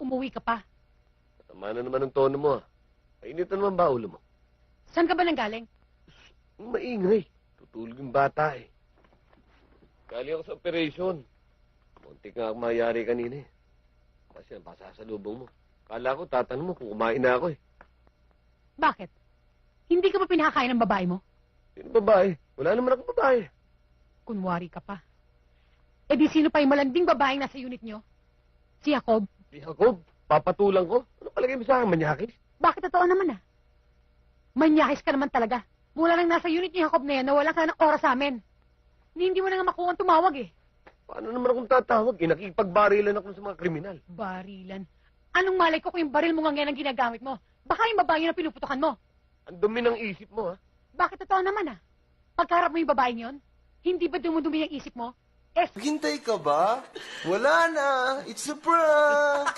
umuwi ka pa. Tama na naman ang tono mo, ah. Painitan naman ba ulo mo? Saan ka ba nanggaling? Maingay. Tutulog yung bata, eh. Galing ako sa operation. Muntik nga ako mayari kanina, eh. Kasi ang pasasalubong mo. Kala ko, tatanong mo kung kumain na ako, eh. Bakit? Hindi ka ba pinakakain ng babae mo? Sino babae? Wala naman akong babae. Kunwari ka pa. E di sino pa yung malanding babaeng nasa unit nyo? Si Jacob? Si Jacob, papatulang ko. Ano palagay mo sa akin, manyakis? Bakit totoo naman ah? Manyakis ka naman talaga. Mula lang nasa unit ni Jacob na yan, nawalan ka ng oras sa amin. Hindi mo na nga makuha tumawag eh. Paano naman akong tatawag? Nakikipagbarilan ako sa mga kriminal. Barilan. Anong malay ko kung yung baril mo nga yan ang ginagamit mo? Baka yung babae na pinuputokan mo. Ang dumi ng isip mo, ha? Bakit totoo naman ah? Pagkarap mo yung babaeng yon, hindi ba dumudumi ang isip mo? Hintay ka ba? Wala na. It's a prank.